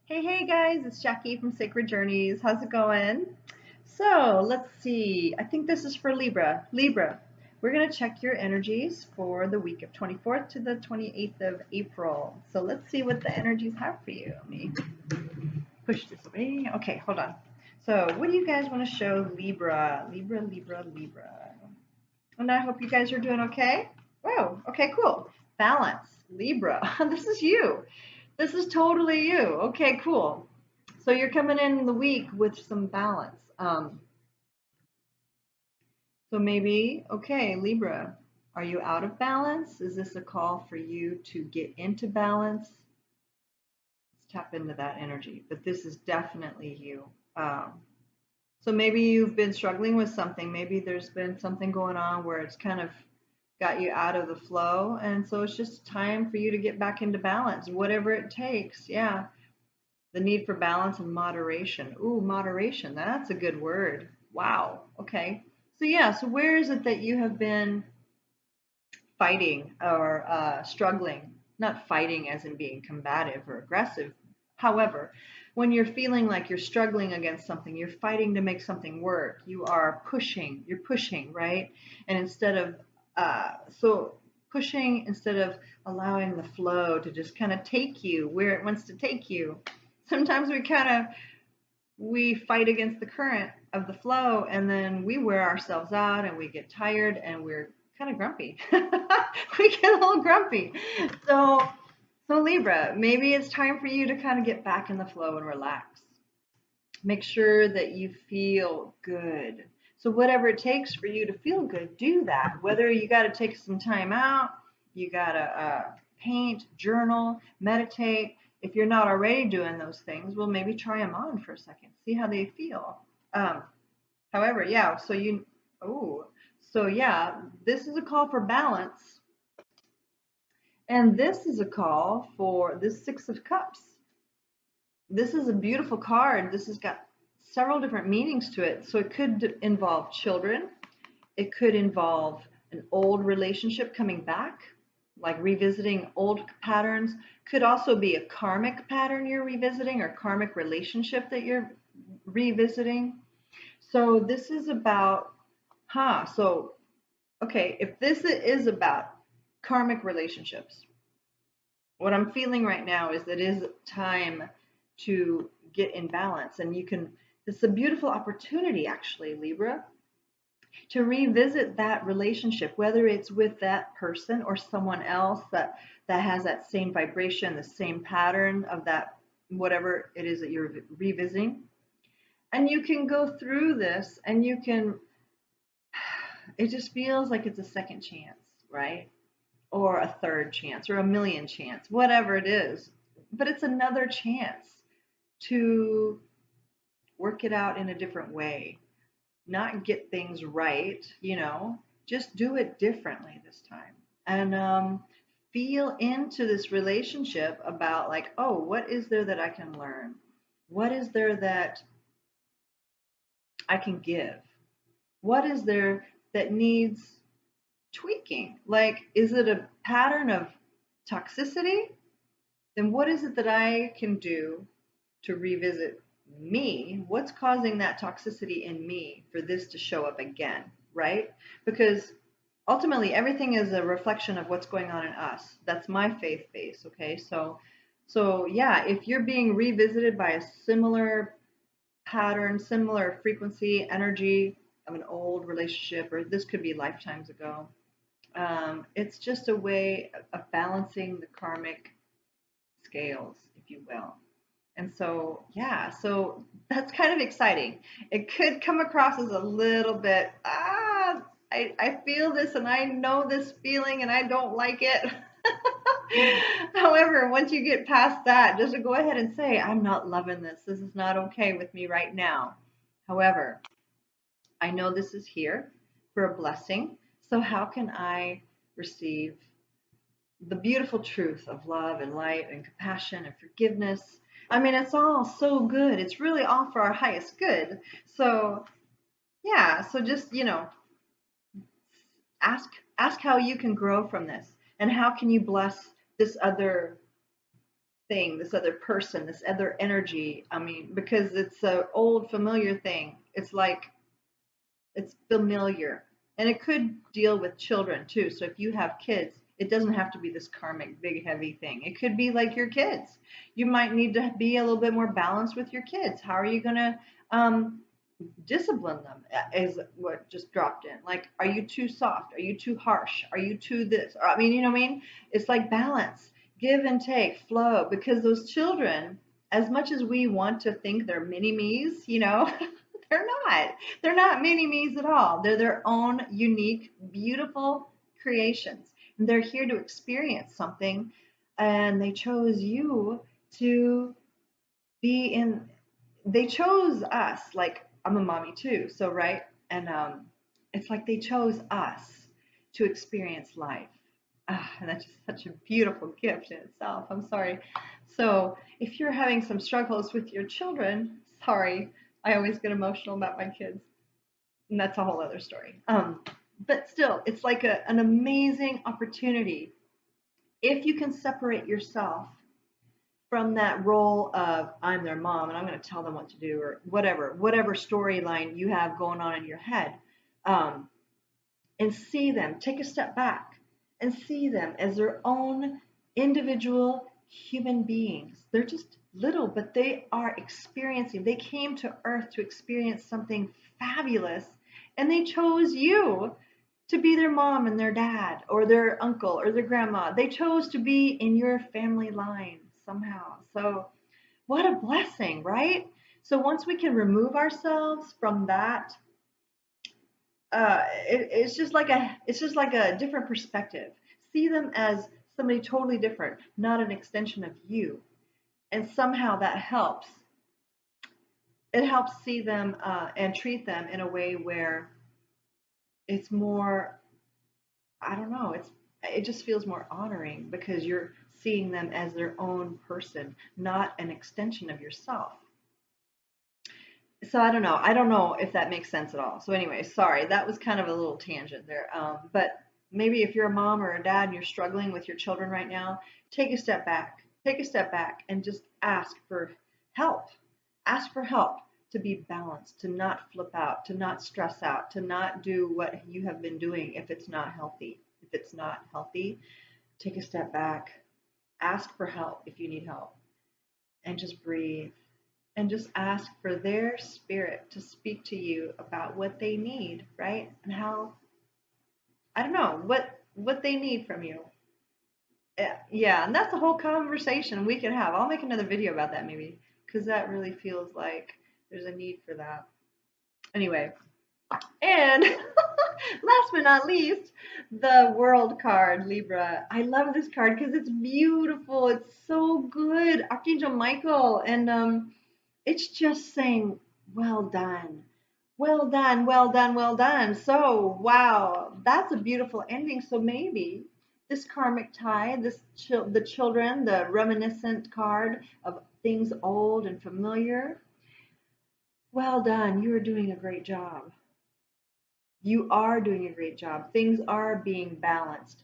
Hey guys, it's Jackie from Sacred Journeys. How's it going? So let's see. I think this is for Libra. Libra, we're going to check your energies for the week of 24th to the 28th of April. So let's see what the energies have for you. Let me push this away. Okay, hold on. So what do you guys want to show Libra? Libra. And I hope you guys are doing okay. Whoa, okay, cool. Balance, Libra. This is you. This is totally you. Okay, cool. So you're coming in the week with some balance. So maybe, okay, Libra, are you out of balance? Is this a call for you to get into balance? Let's tap into that energy. But this is definitely you. So maybe you've been struggling with something. Maybe there's been something going on where it's kind of got you out of the flow. And so it's just time for you to get back into balance, whatever it takes. Yeah. The need for balance and moderation. Ooh, moderation. That's a good word. Wow. Okay. So yeah, so where is it that you have been fighting or struggling? Not fighting as in being combative or aggressive. However, when you're feeling like you're struggling against something, you're fighting to make something work. You are pushing. You're pushing, right? And instead of so pushing instead of allowing the flow to just kind of take you where it wants to take you. Sometimes we fight against the current of the flow, and then we wear ourselves out and we get tired and we're kind of grumpy. We get a little grumpy. So Libra, maybe it's time for you to kind of get back in the flow and relax. Make sure that you feel good. So whatever it takes for you to feel good, do that. Whether you got to take some time out, you got to paint, journal, meditate. If you're not already doing those things, well, maybe try them on for a second. See how they feel. However, yeah, so yeah, this is a call for balance. And this is a call for this Six of Cups. This is a beautiful card. This has got several different meanings to it. So it could involve children. It could involve an old relationship coming back, like revisiting old patterns. Could also be a karmic pattern you're revisiting or karmic relationship that you're revisiting. So this is about, okay, if this is about karmic relationships, what I'm feeling right now is that it is time to get in balance. And it's a beautiful opportunity, actually, Libra, to revisit that relationship, whether it's with that person or someone else that has that same vibration, the same pattern of that, whatever it is that you're revisiting. And you can go through this and it just feels like it's a second chance, right? Or a third chance or a million chance, whatever it is. But it's another chance to work it out in a different way, not get things right, just do it differently this time. And feel into this relationship about like, oh, what is there that I can learn? What is there that I can give? What is there that needs tweaking? Like, is it a pattern of toxicity? Then what is it that I can do to revisit me? What's causing that toxicity in me for this to show up again, right? Because ultimately everything is a reflection of what's going on in us. That's my faith base, okay? So yeah, if you're being revisited by a similar pattern, similar frequency, energy of an old relationship, or this could be lifetimes ago, it's just a way of balancing the karmic scales, if you will. And so, yeah, so that's kind of exciting. It could come across as a little bit, I feel this and I know this feeling and I don't like it. However, once you get past that, just to go ahead and say, I'm not loving this. This is not okay with me right now. However, I know this is here for a blessing. So how can I receive the beautiful truth of love and light and compassion and forgiveness? I mean, it's all so good. It's really all for our highest good. So yeah, so just, ask how you can grow from this and how can you bless this other thing, this other person, this other energy. I mean, because it's an old familiar thing. It's like it's familiar. And it could deal with children too. So if you have kids, it doesn't have to be this karmic, big, heavy thing. It could be like your kids. You might need to be a little bit more balanced with your kids. How are you going to discipline them? Is what just dropped in. Like, are you too soft? Are you too harsh? Are you too this? Or, I mean, you know what I mean? It's like balance, give and take, flow. Because those children, as much as we want to think they're mini me's, they're not. They're not mini me's at all. They're their own unique, beautiful creations. And they're here to experience something. And they chose you to be in, they chose us. Like, I'm a mommy too. So, right. And it's like they chose us to experience life. And that's just such a beautiful gift in itself. I'm sorry. So, if you're having some struggles with your children, sorry, I always get emotional about my kids, and that's a whole other story. But still, it's like an amazing opportunity if you can separate yourself from that role of I'm their mom and I'm going to tell them what to do or whatever storyline you have going on in your head, um, and see them, take a step back and see them as their own individual human beings. They're just little, but they are experiencing, they came to earth to experience something fabulous, and they chose you to be their mom and their dad or their uncle or their grandma. They chose to be in your family line somehow. So what a blessing, right? So once we can remove ourselves from that, it's just like a different perspective. See them as somebody totally different, not an extension of you, and somehow that helps. It helps see them and treat them in a way where it's more, I don't know, it just feels more honoring because you're seeing them as their own person, not an extension of yourself. So I don't know. I don't know if that makes sense at all. So anyway, sorry, that was kind of a little tangent there. But maybe if you're a mom or a dad and you're struggling with your children right now, take a step back. Take a step back and just ask for help. Ask for help to be balanced, to not flip out, to not stress out, to not do what you have been doing if it's not healthy. If it's not healthy, take a step back. Ask for help if you need help and just breathe and just ask for their spirit to speak to you about what they need, right? And how, I don't know, what they need from you. Yeah, and that's a whole conversation we can have. I'll make another video about that maybe, because that really feels like there's a need for that. Anyway, and last but not least, the World card, Libra. I love this card because it's beautiful. It's so good. Archangel Michael, and it's just saying, well done. Well done, well done, well done. So, wow, that's a beautiful ending. So maybe this karmic tie, the children, the reminiscent card of things old and familiar. Well done. You are doing a great job. You are doing a great job. Things are being balanced.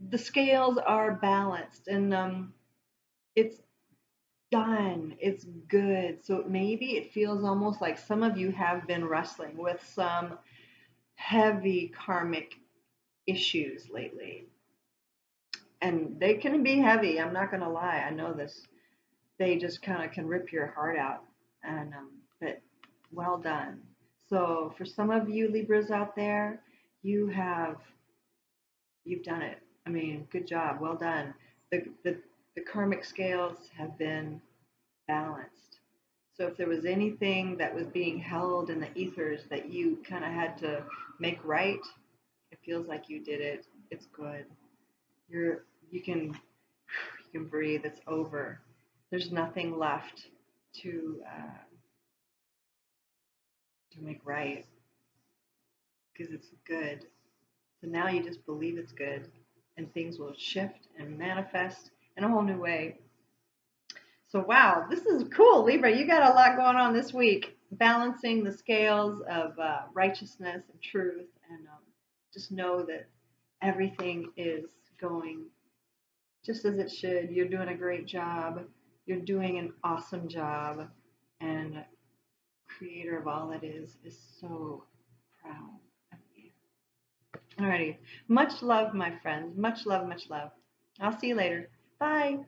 The scales are balanced, and it's done. It's good. So maybe it feels almost like some of you have been wrestling with some heavy karmic issues lately. And they can be heavy. I'm not going to lie. I know this. They just kind of can rip your heart out. And but well done. So for some of you Libras out there, you've done it. I mean, good job. Well done. The karmic scales have been balanced. So if there was anything that was being held in the ethers that you kind of had to make right, it feels like you did it. It's good. You can breathe. It's over. There's nothing left to make right because it's good. So now you just believe it's good, and things will shift and manifest in a whole new way. So wow, this is cool, Libra. You got a lot going on this week, balancing the scales of righteousness and truth, and just know that everything is going just as it should. You're doing a great job. You're doing an awesome job. And Creator of all that is so proud of you. Alrighty. Much love, my friends. Much love, much love. I'll see you later. Bye.